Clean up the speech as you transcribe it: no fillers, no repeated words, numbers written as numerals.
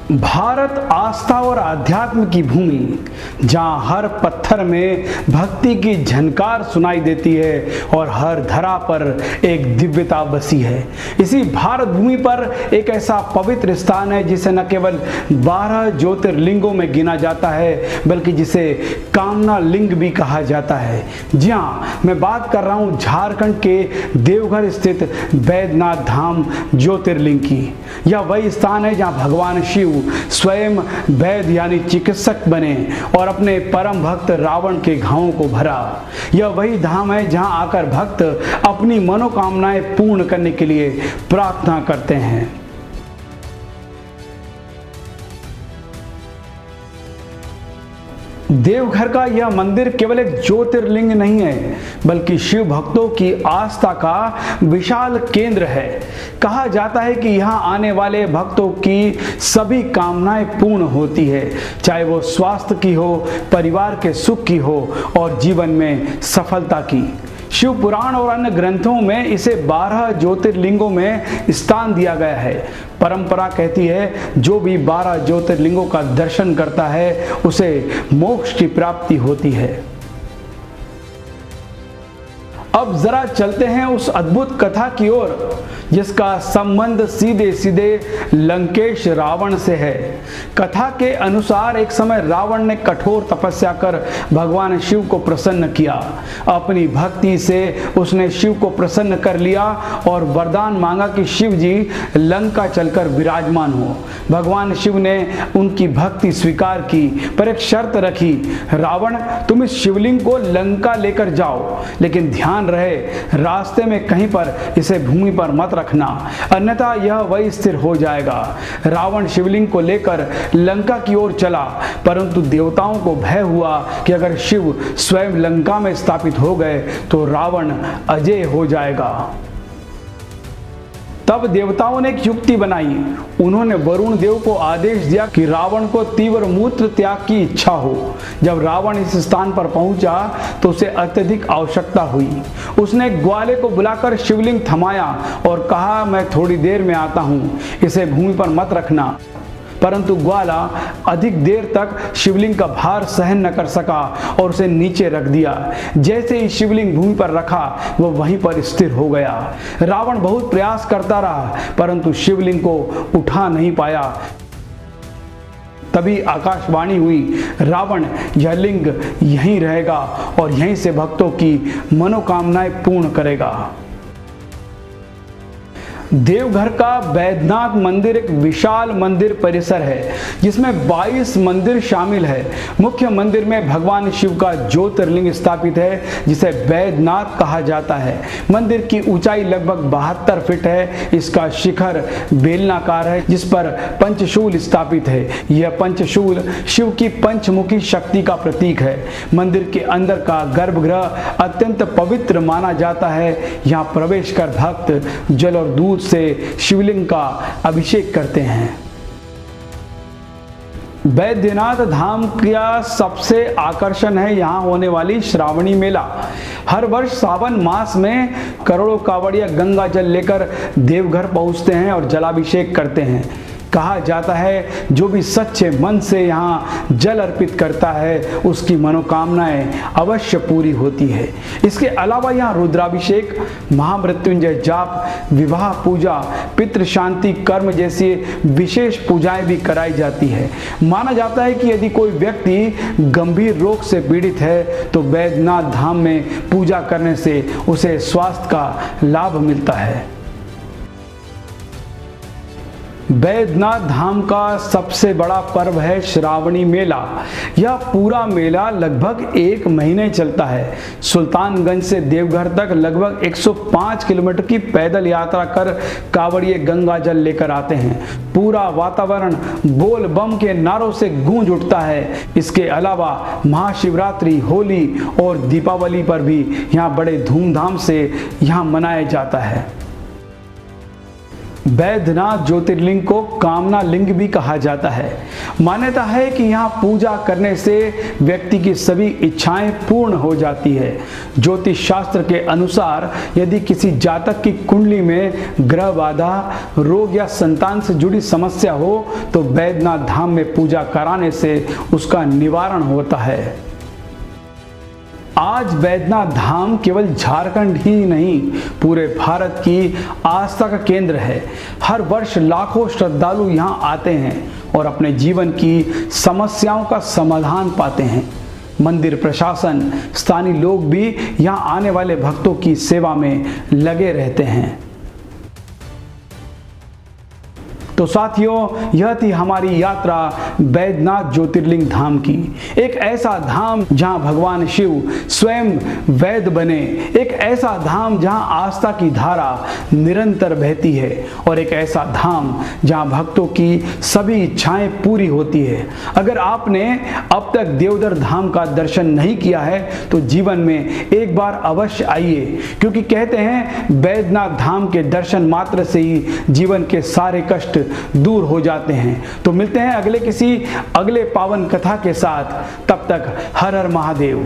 भारत आस्था और आध्यात्म की भूमि, जहाँ हर पत्थर में भक्ति की झनकार सुनाई देती है और हर धरा पर एक दिव्यता बसी है। इसी भारत भूमि पर एक ऐसा पवित्र स्थान है जिसे न केवल 12 ज्योतिर्लिंगों में गिना जाता है बल्कि जिसे कामना लिंग भी कहा जाता है। जी हाँ, मैं बात कर रहा हूँ झारखंड के देवघर स्थित बैद्यनाथ धाम ज्योतिर्लिंग की। यह वही स्थान है जहाँ भगवान शिव स्वयं वैद्य यानी चिकित्सक बने और अपने परम भक्त रावण के घावों को भरा। यह वही धाम है जहां आकर भक्त अपनी मनोकामनाएं पूर्ण करने के लिए प्रार्थना करते हैं। देवघर का यह मंदिर केवल एक ज्योतिर्लिंग नहीं है बल्कि शिव भक्तों की आस्था का विशाल केंद्र है। कहा जाता है कि यहाँ आने वाले भक्तों की सभी कामनाएं पूर्ण होती है, चाहे वो स्वास्थ्य की हो, परिवार के सुख की हो और जीवन में सफलता की। शिव पुराण और अन्य ग्रंथों में इसे 12 ज्योतिर्लिंगों में स्थान दिया गया है। परंपरा कहती है जो भी 12 ज्योतिर्लिंगों का दर्शन करता है उसे मोक्ष की प्राप्ति होती है। अब जरा चलते हैं उस अद्भुत कथा की ओर जिसका संबंध सीधे सीधे लंकेश रावण से है। कथा के अनुसार एक समय रावण ने कठोर तपस्या कर भगवान शिव को प्रसन्न किया। अपनी भक्ति से उसने शिव को प्रसन्न कर लिया और वरदान मांगा कि शिव जी लंका चलकर विराजमान हो। भगवान शिव ने उनकी भक्ति स्वीकार की, पर एक शर्त रखी, रावण तुम इस शिवलिंग को लंका लेकर जाओ, लेकिन ध्यान रहे रास्ते में कहीं पर इसे भूमि पर मत रखना, अन्यथा यह वही स्थिर हो जाएगा। रावण शिवलिंग को लेकर लंका की ओर चला, परंतु देवताओं को भय हुआ कि अगर शिव स्वयं लंका में स्थापित हो गए तो रावण अजेय हो जाएगा। तब देवताओं ने एक युक्ति बनाई। उन्होंने वरुण देव को आदेश दिया कि रावण को तीव्र मूत्र त्याग की इच्छा हो। जब रावण इस स्थान पर पहुंचा तो उसे अत्यधिक आवश्यकता हुई। उसने ग्वाले को बुलाकर शिवलिंग थमाया और कहा, मैं थोड़ी देर में आता हूं, इसे भूमि पर मत रखना। परंतु ग्वाला अधिक देर तक शिवलिंग का भार सहन न कर सका और उसे नीचे रख दिया। जैसे ही शिवलिंग भूमि पर रखा वह वहीं पर स्थिर हो गया। रावण बहुत प्रयास करता रहा परंतु शिवलिंग को उठा नहीं पाया। तभी आकाशवाणी हुई, रावण यह लिंग यहीं रहेगा और यहीं से भक्तों की मनोकामनाएं पूर्ण करेगा। देवघर का बैद्यनाथ मंदिर एक विशाल मंदिर परिसर है जिसमें 22 मंदिर शामिल है। मुख्य मंदिर में भगवान शिव का ज्योतिर्लिंग स्थापित है जिसे बैद्यनाथ कहा जाता है। मंदिर की ऊंचाई लगभग 72 फीट है। इसका शिखर बेलनाकार है जिस पर पंचशूल स्थापित है। यह पंचशूल शिव की पंचमुखी शक्ति का प्रतीक है। मंदिर के अंदर का गर्भगृह अत्यंत पवित्र माना जाता है। यहाँ प्रवेश कर भक्त जल और दूध से शिवलिंग का अभिषेक करते हैं। बैद्यनाथ धाम का सबसे आकर्षण है यहाँ होने वाली श्रावणी मेला। हर वर्ष सावन मास में करोड़ों कांवड़िया गंगा जल लेकर देवघर पहुँचते हैं और जलाभिषेक करते हैं। कहा जाता है जो भी सच्चे मन से यहाँ जल अर्पित करता है उसकी मनोकामनाएं अवश्य पूरी होती है। इसके अलावा यहाँ रुद्राभिषेक, महामृत्युंजय जाप, विवाह पूजा, पितृ शांति कर्म जैसी विशेष पूजाएं भी कराई जाती है। माना जाता है कि यदि कोई व्यक्ति गंभीर रोग से पीड़ित है तो बैद्यनाथ धाम में पूजा करने से उसे स्वास्थ्य का लाभ मिलता है। बैद्यनाथ धाम का सबसे बड़ा पर्व है श्रावणी मेला। यह पूरा मेला लगभग 1 महीने चलता है। सुल्तानगंज से देवघर तक लगभग 105 किलोमीटर की पैदल यात्रा कर कांवड़िए गंगा जल लेकर आते हैं। पूरा वातावरण बोल बम के नारों से गूंज उठता है। इसके अलावा महाशिवरात्रि, होली और दीपावली पर भी यहाँ बड़े धूमधाम से यहाँ मनाया जाता है। बैद्यनाथ ज्योतिर्लिंग को कामना लिंग भी कहा जाता है। मान्यता है कि यहाँ पूजा करने से व्यक्ति की सभी इच्छाएं पूर्ण हो जाती है। ज्योतिष शास्त्र के अनुसार यदि किसी जातक की कुंडली में ग्रह बाधा, रोग या संतान से जुड़ी समस्या हो तो बैद्यनाथ धाम में पूजा कराने से उसका निवारण होता है। आज बैद्यनाथ धाम केवल झारखंड ही नहीं, पूरे भारत की आस्था का केंद्र है। हर वर्ष लाखों श्रद्धालु यहाँ आते हैं और अपने जीवन की समस्याओं का समाधान पाते हैं। मंदिर प्रशासन, स्थानीय लोग भी यहाँ आने वाले भक्तों की सेवा में लगे रहते हैं। तो साथियों, यह थी हमारी यात्रा बैद्यनाथ ज्योतिर्लिंग धाम की। एक ऐसा धाम जहां भगवान शिव स्वयं वैद्य बने, एक ऐसा धाम जहां आस्था की धारा निरंतर बहती है और एक ऐसा धाम जहां भक्तों की सभी इच्छाएं पूरी होती है। अगर आपने अब तक देवदर धाम का दर्शन नहीं किया है तो जीवन में एक बार अवश्य आइए, क्योंकि कहते हैं बैद्यनाथ धाम के दर्शन मात्र से ही जीवन के सारे कष्ट दूर हो जाते हैं। तो मिलते हैं अगले पावन कथा के साथ। तब तक हर हर महादेव।